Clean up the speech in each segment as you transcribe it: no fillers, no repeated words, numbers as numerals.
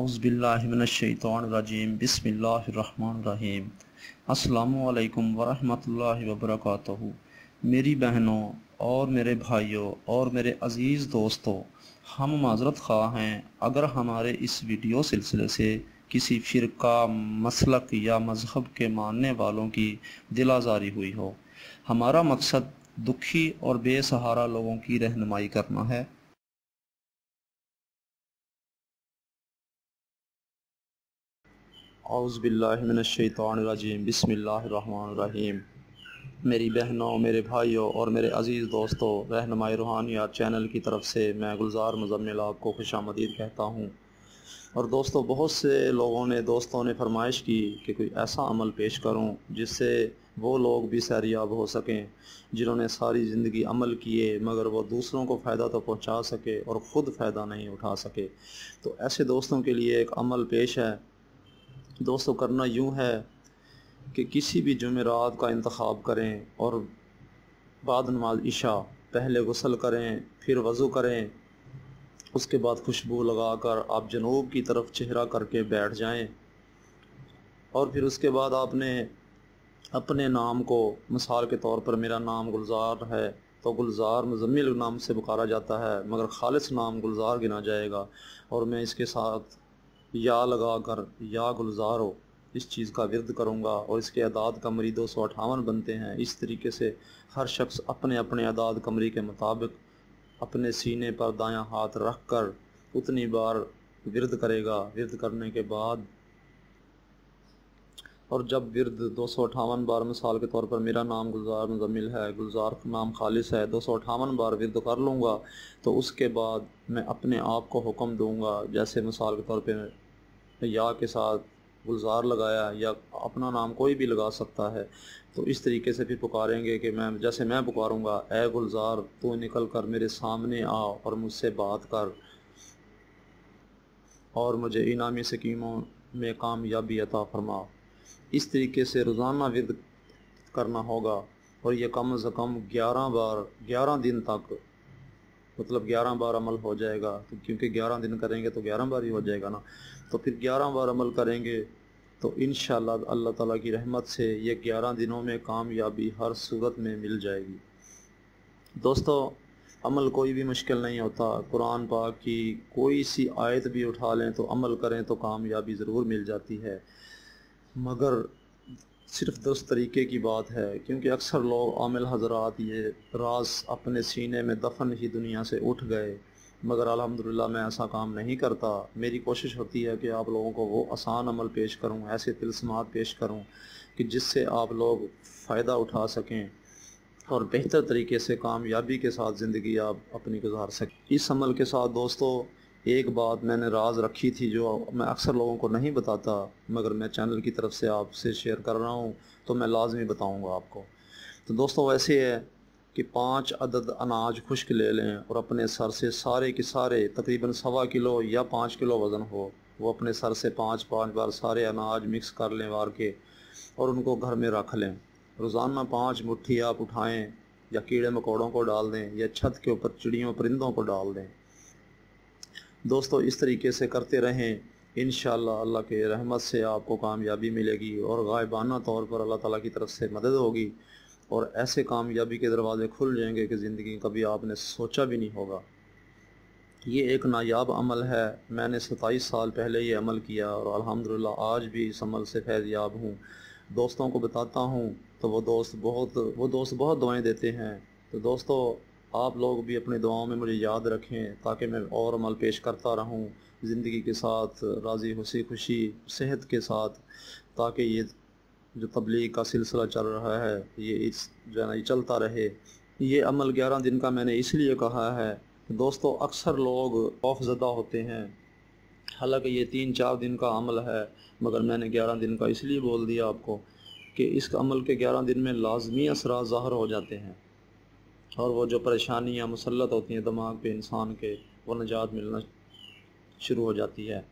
औज़ु बिल्लाहि मिनश्शैतानिर्रजीम बिस्मिल्लाहिर्रहमानिर्रहीम। अस्सलामु अलैकुम वरहमतुल्लाहि वबरकातुहू। मेरी बहनों और मेरे भाइयों और मेरे अज़ीज़ दोस्तों, हम माज़रत ख़्वाह हैं अगर हमारे इस वीडियो सिलसिले से किसी फ़िरका, मसलक या मज़हब के मानने वालों की दिल आज़ारी हुई हो। हमारा मकसद दुखी और बेसहारा लोगों की रहनुमाई करना है। औज़ु बिल्लाहि मिनश्शैतानिर्रजीम बिस्मिल्लाहिर्रहमानिर्रहीम। मेरी बहनों, मेरे भाइयों और मेरे अज़ीज़ दोस्तों, रहनुमाई रूहानियात चैनल की तरफ से मैं गुलज़ार मुज़म्मिल आपको खुशामदीद कहता हूँ। और दोस्तों, बहुत से दोस्तों ने फरमाइश की कि कोई ऐसा अमल पेश करूँ जिससे वो लोग भी सैरियाब हो सकें जिन्होंने सारी ज़िंदगी अमल किए मगर वो दूसरों को फ़ायदा तो पहुँचा सके और ख़ुद फ़ायदा नहीं उठा सके। तो ऐसे दोस्तों के लिए एक अमल पेश है। दोस्तों, करना यूँ है कि किसी भी जुमेरात का इंतखाब करें और बाद नमाज इशा पहले गुस्ल करें, फिर वज़ू करें। उसके बाद खुशबू लगाकर आप जनूब की तरफ चेहरा करके बैठ जाएं और फिर उसके बाद आपने अपने नाम को, मिसाल के तौर पर मेरा नाम गुलज़ार है तो गुलज़ार मुज़म्मिल नाम से पुकारा जाता है मगर खालिस नाम गुलज़ार गिना जाएगा, और मैं इसके साथ या लगा कर या गुलज़ार हो इस चीज़ का विर्द करूँगा और इसके अदाद कमरी 258 बनते हैं। इस तरीके से हर शख्स अपने अपने अदाद कमरी के मुताबिक अपने सीने पर दायां हाथ रख कर उतनी बार विर्द करेगा। विर्द करने के बाद और जब विर्द 258 बार, मिसाल के तौर पर मेरा नाम गुलज़ार मुज़म्मिल है, गुलज़ार नाम खालिस है, 258 बार विर्द कर लूँगा तो उसके बाद मैं अपने आप को हुक्म दूँगा, जैसे मिसाल के तौर पर या के साथ गुलज़ार लगाया या अपना नाम कोई भी लगा सकता है, तो इस तरीके से फिर पुकारेंगे कि जैसे मैं पुकारूँगा, ए गुलज़ार तू निकल कर मेरे सामने आ और मुझसे बात कर और मुझे इनामी स्कीमों में कामयाबी अता फरमा। इस तरीके से रोज़ाना विर्द करना होगा और ये कम से कम 11 बार 11 दिन तक, मतलब 11 बार अमल हो जाएगा, तो क्योंकि 11 दिन करेंगे तो 11 बार ही हो जाएगा ना, तो फिर 11 बार अमल करेंगे तो इंशाअल्लाह अल्लाह ताला की रहमत से ये 11 दिनों में कामयाबी हर सूरत में मिल जाएगी। दोस्तों, अमल कोई भी मुश्किल नहीं होता। कुरान पाक की कोई सी आयत भी उठा लें तो अमल करें तो कामयाबी ज़रूर मिल जाती है, मगर सिर्फ 10 तरीके की बात है, क्योंकि अक्सर लोग आमिल हज़रात ये राज अपने सीने में दफन ही दुनिया से उठ गए, मगर अल्हम्दुलिल्लाह मैं ऐसा काम नहीं करता। मेरी कोशिश होती है कि आप लोगों को वो आसान अमल पेश करूं, ऐसे तिल्स्मात पेश करूं कि जिससे आप लोग फ़ायदा उठा सकें और बेहतर तरीके से कामयाबी के साथ ज़िंदगी आप अपनी गुजार सकें। इस अमल के साथ दोस्तों, एक बात मैंने राज रखी थी जो मैं अक्सर लोगों को नहीं बताता, मगर मैं चैनल की तरफ से आपसे शेयर कर रहा हूँ तो मैं लाजमी बताऊँगा आपको। तो दोस्तों, वैसे है कि 5 अदद अनाज खुश्क ले लें और अपने सर से सारे के सारे, तकरीबन 1.25 किलो या 5 किलो वज़न हो, वो अपने सर से 5-5 बार सारे अनाज मिक्स कर लें वार के और उनको घर में रख लें। रोज़ाना 5 मुट्ठी आप उठाएँ या कीड़े मकोड़ों को डाल दें या छत के ऊपर चिड़ियों परिंदों को डाल दें। दोस्तों, इस तरीके से करते रहें, इंशाअल्लाह अल्लाह के रहमत से आपको कामयाबी मिलेगी और गायबाना तौर पर अल्लाह ताला की तरफ से मदद होगी और ऐसे कामयाबी के दरवाज़े खुल जाएंगे कि ज़िंदगी कभी आपने सोचा भी नहीं होगा। ये एक नायाब अमल है। मैंने 27 साल पहले ये अमल किया और अल्हम्दुलिल्लाह आज भी इस अमल से फैज़याब हूँ। दोस्तों को बताता हूँ तो वो दोस्त बहुत दुआएं देते हैं। तो दोस्तों, आप लोग भी अपनी दुआओं में मुझे याद रखें ताकि मैं और अमल पेश करता रहूं ज़िंदगी के साथ, राज़ी हंसी खुशी सेहत के साथ, ताकि ये जो तबलीग का सिलसिला चल रहा है ये जो है चलता रहे। ये अमल 11 दिन का मैंने इसलिए कहा है दोस्तों, अक्सर लोग खौफज़दा होते हैं, हालांकि ये 3-4 दिन का अमल है, मगर मैंने 11 दिन का इसलिए बोल दिया आपको कि इस अमल के 11 दिन में लाजमी असरात ज़ाहिर हो जाते हैं और वो जो परेशानियाँ मुसल्लत होती हैं दिमाग पे इंसान के, वो निजात मिलना शुरू हो जाती है।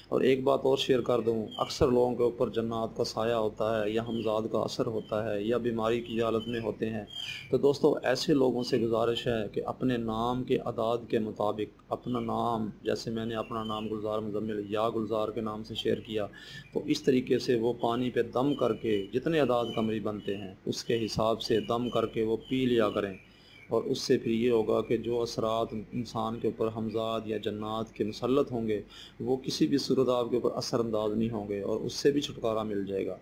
اور ایک بات اور شیئر کر دوں، اکثر لوگوں کے اوپر جنات کا سایہ ہوتا ہے یا ہمزاد کا اثر ہوتا ہے یا بیماری کی حالت میں ہوتے ہیں، تو دوستو ایسے لوگوں سے گزارش ہے کہ اپنے نام کے اعداد کے مطابق اپنا نام، جیسے میں نے اپنا نام گلزار مزمل یا گلزار کے نام سے شیئر کیا، تو اس طریقے سے وہ پانی پہ دم کر کے جتنے اعداد قمری بنتے ہیں اس کے حساب سے دم کر کے وہ پی لیا کریں، اور اس سے پھر یہ ہوگا کہ جو اثرات انسان کے اوپر ہمزاد یا جنات کے مسلط ہوں گے وہ کسی بھی صورت آپ کے اوپر اثر انداز نہیں ہوں گے اور اس سے بھی چھٹکارا مل جائے گا۔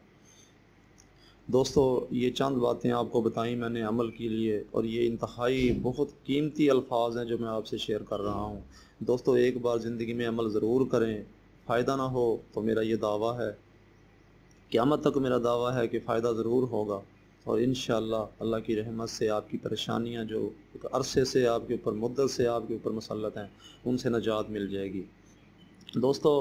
دوستو یہ چند باتیں آپ کو بتائیں میں نے عمل کے لیے، اور یہ انتہائی بہت قیمتی الفاظ ہیں جو میں آپ سے شیئر کر رہا ہوں۔ دوستو ایک بار زندگی میں عمل ضرور کریں، فائدہ نہ ہو تو میرا یہ دعویٰ ہے، قیامت تک میرا دعویٰ ہے کہ فائدہ ضرور ہوگا، اور انشاءاللہ اللہ کی رحمت سے آپ کی پریشانیاں جو ایک عرصے سے آپ کے اوپر، مدت سے آپ کے اوپر مسلط ہیں، ان سے نجات مل جائے گی۔ دوستو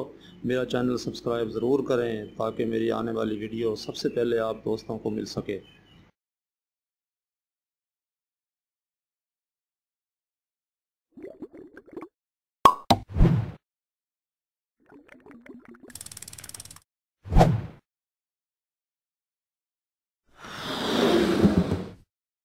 میرا چینل سبسکرائب ضرور کریں تاکہ میری آنے والی ویڈیو سب سے پہلے آپ دوستوں کو مل سکے۔